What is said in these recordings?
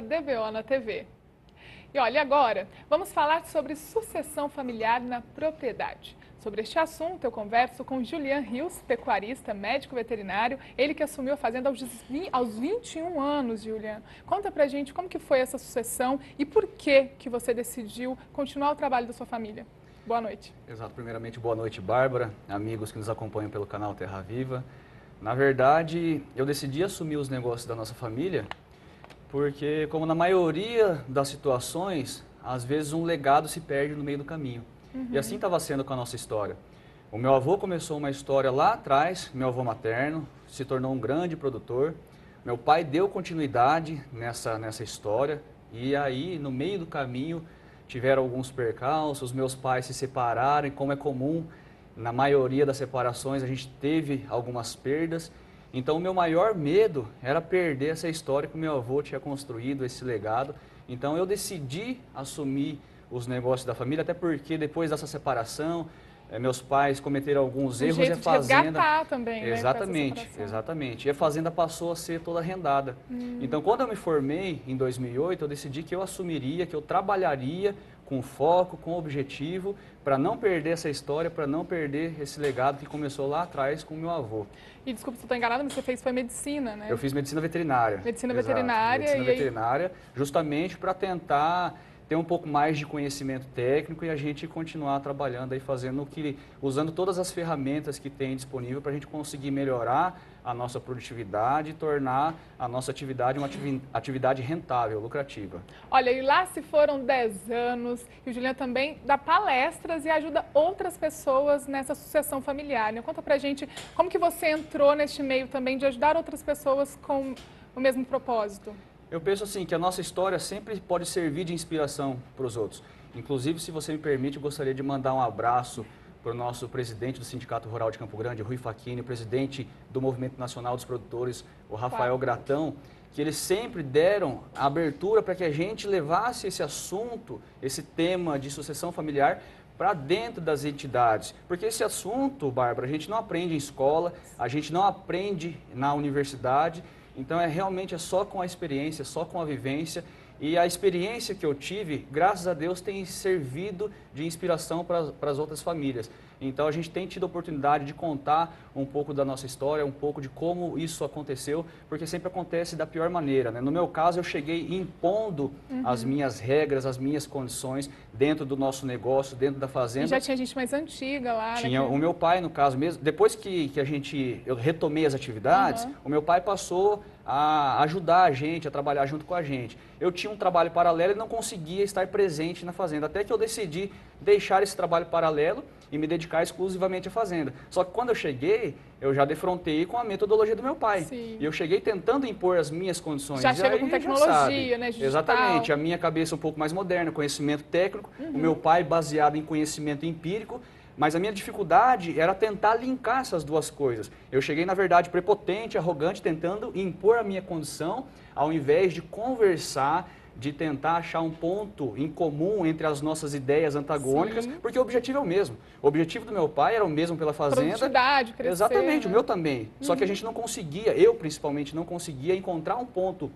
da DVO na TV. E olha, agora vamos falar sobre sucessão familiar na propriedade. Sobre este assunto, eu converso com Julian Rios, pecuarista, médico veterinário, ele que assumiu a fazenda aos 21 anos, Julian. Conta pra gente como que foi essa sucessão e por que você decidiu continuar o trabalho da sua família. Boa noite. Exato. Primeiramente, boa noite, Bárbara, amigos que nos acompanham pelo canal Terra Viva. Na verdade, eu decidi assumir os negócios da nossa família porque, como na maioria das situações, às vezes um legado se perde no meio do caminho. E assim estava sendo com a nossa história. O meu avô começou uma história lá atrás, meu avô materno, se tornou um grande produtor. Meu pai deu continuidade nessa história e aí, no meio do caminho, tiveram alguns percalços, meus pais se separaram e, como é comum, na maioria das separações a gente teve algumas perdas. Então o meu maior medo era perder essa história que o meu avô tinha construído, esse legado. Então eu decidi assumir os negócios da família, até porque depois dessa separação, meus pais cometeram alguns erros e a fazenda... também, Exatamente, né, exatamente. E a fazenda passou a ser toda arrendada. Então, quando eu me formei, em 2008, eu decidi que eu assumiria, que eu trabalharia com foco, com objetivo, para não perder essa história, para não perder esse legado que começou lá atrás com o meu avô. E desculpa se eu estou enganada, mas você foi medicina, né? Eu fiz medicina veterinária. Medicina Exato. veterinária. Medicina veterinária, justamente para tentar ter um pouco mais de conhecimento técnico e a gente continuar trabalhando aí, usando todas as ferramentas que tem disponível para a gente conseguir melhorar a nossa produtividade e tornar a nossa atividade uma atividade rentável, lucrativa. Olha, e lá se foram 10 anos, e o Julian também dá palestras e ajuda outras pessoas nessa sucessão familiar, né? Conta pra gente como que você entrou neste meio também de ajudar outras pessoas com o mesmo propósito. Eu penso assim, que a nossa história sempre pode servir de inspiração para os outros. Inclusive, se você me permite, eu gostaria de mandar um abraço para o nosso presidente do Sindicato Rural de Campo Grande, Rui Facchini, o presidente do Movimento Nacional dos Produtores, o Rafael Gratão, que eles sempre deram a abertura para que a gente levasse esse assunto, esse tema de sucessão familiar, para dentro das entidades. Porque esse assunto, Bárbara, a gente não aprende em escola, a gente não aprende na universidade. Então, realmente é só com a experiência, só com a vivência. E a experiência que eu tive, graças a Deus, tem servido de inspiração para as outras famílias. Então, a gente tem tido a oportunidade de contar um pouco da nossa história, um pouco de como isso aconteceu, porque sempre acontece da pior maneira, né? No meu caso, eu cheguei impondo as minhas regras, as minhas condições dentro do nosso negócio, dentro da fazenda. E já tinha gente mais antiga lá, Tinha o meu pai, no caso mesmo. Depois que eu retomei as atividades, o meu pai passou a ajudar a gente, a trabalhar junto com a gente. Eu tinha um trabalho paralelo e não conseguia estar presente na fazenda, até que eu decidi deixar esse trabalho paralelo e me dedicar exclusivamente à fazenda. Só que quando eu cheguei, eu já defrontei com a metodologia do meu pai. Sim. E eu cheguei tentando impor as minhas condições. Já chega com tecnologia, né, digital. Exatamente, a minha cabeça um pouco mais moderna, conhecimento técnico, o meu pai baseado em conhecimento empírico. Mas a minha dificuldade era tentar linkar essas duas coisas. Eu cheguei, na verdade, prepotente, arrogante, tentando impor a minha condição, ao invés de conversar, de tentar achar um ponto em comum entre as nossas ideias antagônicas, porque o objetivo é o mesmo. O objetivo do meu pai era o mesmo pela fazenda. Produtividade, crescer. Exatamente, né? O meu também. Só que a gente não conseguia, eu principalmente não conseguia encontrar um ponto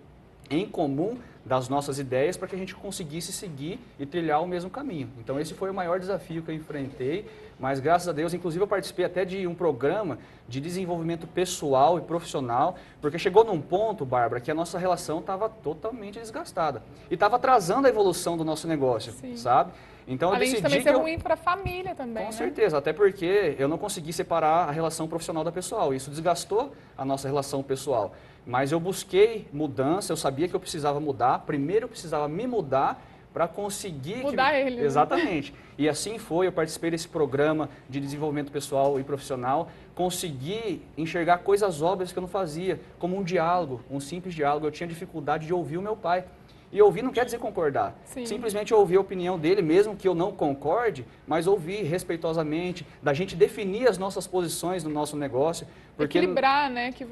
em comum das nossas ideias para que a gente conseguisse seguir e trilhar o mesmo caminho. Então esse foi o maior desafio que eu enfrentei, mas graças a Deus, inclusive eu participei até de um programa de desenvolvimento pessoal e profissional, porque chegou num ponto, Bárbara, que a nossa relação estava totalmente desgastada e estava atrasando a evolução do nosso negócio, sabe? Então eu Além de decidi também ser ruim para a família também, Com né? certeza, até porque eu não consegui separar a relação profissional da pessoal. Isso desgastou a nossa relação pessoal. Mas eu busquei mudança, eu sabia que eu precisava mudar. Primeiro eu precisava me mudar para conseguir... Mudar ele. Né? Exatamente. E assim foi, eu participei desse programa de desenvolvimento pessoal e profissional. Consegui enxergar coisas óbvias que eu não fazia, como um diálogo, um simples diálogo. Eu tinha dificuldade de ouvir o meu pai. E ouvir não quer dizer concordar. Sim. Simplesmente ouvir a opinião dele, mesmo que eu não concorde, mas ouvir respeitosamente, da gente definir as nossas posições no nosso negócio. Porque equilibrar, né? Que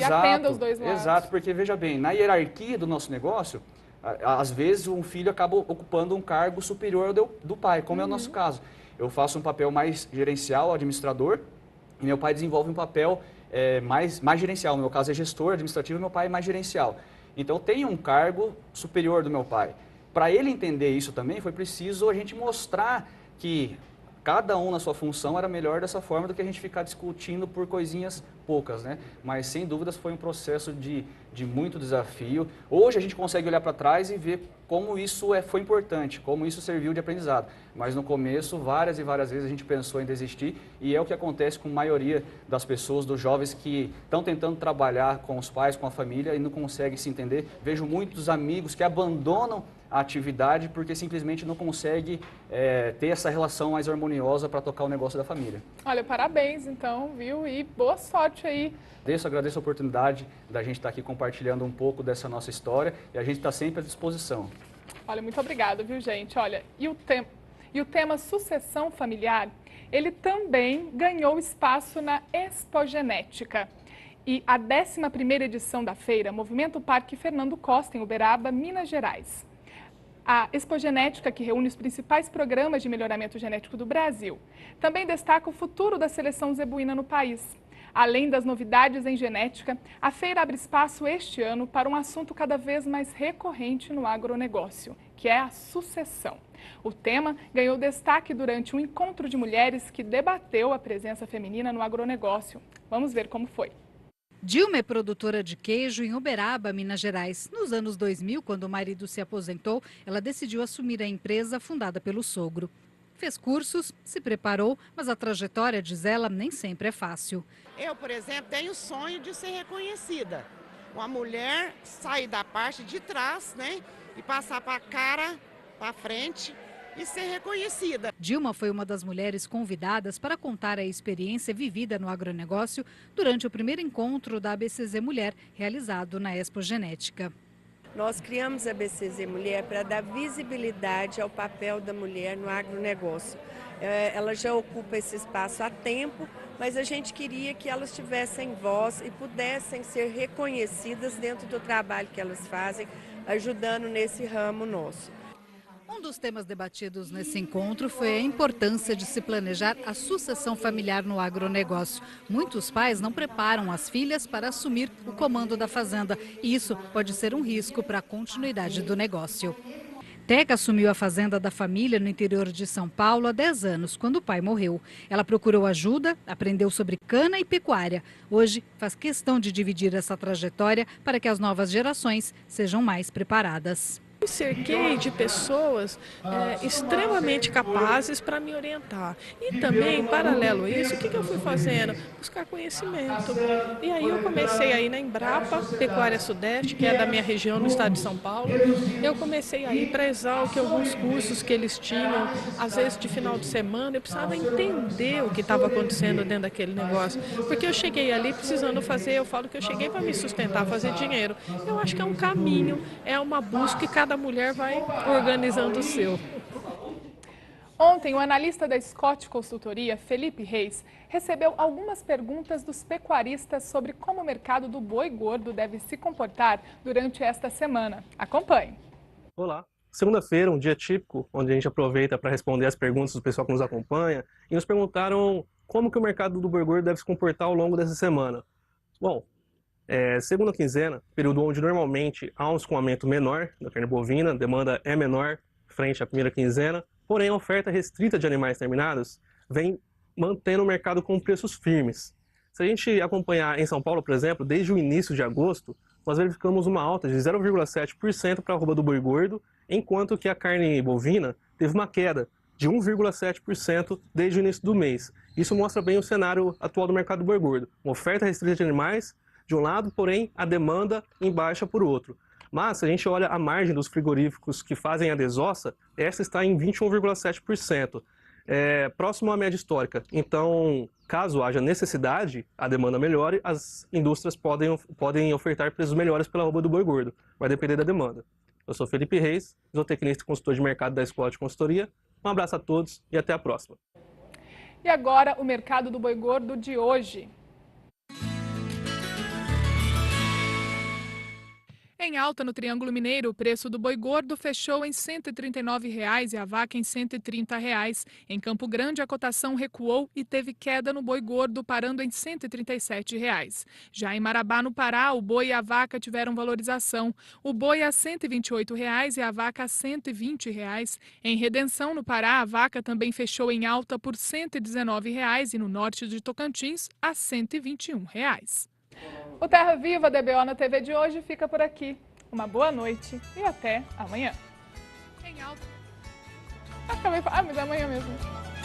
atenda os dois lados. Exato, porque veja bem, na hierarquia do nosso negócio, às vezes um filho acaba ocupando um cargo superior ao do pai, como é o nosso caso. Eu faço um papel mais gerencial, administrador, e meu pai desenvolve um papel mais gerencial. No meu caso é gestor administrativo, meu pai é mais gerencial. Então, eu tenho um cargo superior do meu pai. Para ele entender isso também, foi preciso a gente mostrar que cada um na sua função era melhor dessa forma do que a gente ficar discutindo por coisinhas poucas, né? Mas, sem dúvidas, foi um processo de muito desafio. Hoje a gente consegue olhar para trás e ver como isso foi importante, como isso serviu de aprendizado. Mas no começo, várias e várias vezes a gente pensou em desistir e é o que acontece com a maioria das pessoas, dos jovens que estão tentando trabalhar com os pais, com a família e não conseguem se entender. Vejo muitos amigos que abandonam a atividade porque simplesmente não consegue ter essa relação mais harmoniosa para tocar o negócio da família. Olha, parabéns então, viu? E boa sorte aí. Agradeço a oportunidade da gente estar aqui compartilhando um pouco dessa nossa história e a gente está sempre à disposição. Olha, muito obrigada, viu, gente? Olha, e o tema sucessão familiar, ele também ganhou espaço na Expogenética. E a 11ª edição da feira movimenta o Parque Fernando Costa, em Uberaba, Minas Gerais. A Expogenética, que reúne os principais programas de melhoramento genético do Brasil, também destaca o futuro da seleção zebuína no país. Além das novidades em genética, a feira abre espaço este ano para um assunto cada vez mais recorrente no agronegócio, que é a sucessão. O tema ganhou destaque durante um encontro de mulheres que debateu a presença feminina no agronegócio. Vamos ver como foi. Dilma é produtora de queijo em Uberaba, Minas Gerais. Nos anos 2000, quando o marido se aposentou, ela decidiu assumir a empresa fundada pelo sogro. Fez cursos, se preparou, mas a trajetória, diz ela, nem sempre é fácil. Eu, por exemplo, tenho o sonho de ser reconhecida. Uma mulher sair da parte de trás, né, e passar para a cara, para frente e ser reconhecida. Dilma foi uma das mulheres convidadas para contar a experiência vivida no agronegócio durante o primeiro encontro da ABCZ Mulher, realizado na Expogenética. Nós criamos a ABCZ Mulher para dar visibilidade ao papel da mulher no agronegócio. Ela já ocupa esse espaço há tempo, mas a gente queria que elas tivessem voz e pudessem ser reconhecidas dentro do trabalho que elas fazem, ajudando nesse ramo nosso. Um dos temas debatidos nesse encontro foi a importância de se planejar a sucessão familiar no agronegócio. Muitos pais não preparam as filhas para assumir o comando da fazenda e isso pode ser um risco para a continuidade do negócio. Teca assumiu a fazenda da família no interior de São Paulo há 10 anos, quando o pai morreu. Ela procurou ajuda, aprendeu sobre cana e pecuária. Hoje faz questão de dividir essa trajetória para que as novas gerações sejam mais preparadas. Me cerquei de pessoas extremamente capazes para me orientar. E também, em paralelo a isso, o que eu fui fazendo? Buscar conhecimento. E aí eu comecei aí na Embrapa, Pecuária Sudeste, que é da minha região, no estado de São Paulo. Eu comecei aí para Exalc, alguns cursos que eles tinham, às vezes de final de semana. Eu precisava entender o que estava acontecendo dentro daquele negócio. Porque eu cheguei ali precisando fazer, eu falo que eu cheguei para me sustentar, fazer dinheiro. Eu acho que é um caminho, é uma busca e cada mulher vai organizando o seu. Ontem, o analista da Scott Consultoria, Felipe Reis, recebeu algumas perguntas dos pecuaristas sobre como o mercado do boi gordo deve se comportar durante esta semana. Acompanhe. Olá. Segunda-feira, um dia típico, onde a gente aproveita para responder as perguntas do pessoal que nos acompanha, e nos perguntaram como que o mercado do boi gordo deve se comportar ao longo dessa semana. Bom, segunda quinzena, período onde normalmente há um escoamento menor da carne bovina, a demanda é menor frente à primeira quinzena, porém a oferta restrita de animais terminados vem mantendo o mercado com preços firmes. Se a gente acompanhar em São Paulo, por exemplo, desde o início de agosto, nós verificamos uma alta de 0,7% para a arroba do boi gordo, enquanto que a carne bovina teve uma queda de 1,7% desde o início do mês. Isso mostra bem o cenário atual do mercado do boi gordo. Uma oferta restrita de animais de um lado, porém a demanda em baixa por outro. Mas se a gente olha a margem dos frigoríficos que fazem a desossa, essa está em 21,7%, próximo à média histórica. Então, caso haja necessidade, a demanda melhore, as indústrias podem ofertar preços melhores pela arroba do boi gordo. Vai depender da demanda. Eu sou Felipe Reis, zootecnista e consultor de mercado da Scott Consultoria. Um abraço a todos e até a próxima. E agora, o mercado do boi gordo de hoje. Em alta no Triângulo Mineiro, o preço do boi gordo fechou em R$ 139,00 e a vaca em R$ 130,00. Em Campo Grande, a cotação recuou e teve queda no boi gordo, parando em R$ 137,00. Já em Marabá, no Pará, o boi e a vaca tiveram valorização. O boi a R$ 128,00 e a vaca a R$ 120,00. Em Redenção, no Pará, a vaca também fechou em alta por R$ 119,00 e no norte de Tocantins, a R$ 121,00. O Terra Viva DBO na TV de hoje fica por aqui. Uma boa noite e até amanhã. Em alta. Mas é amanhã mesmo.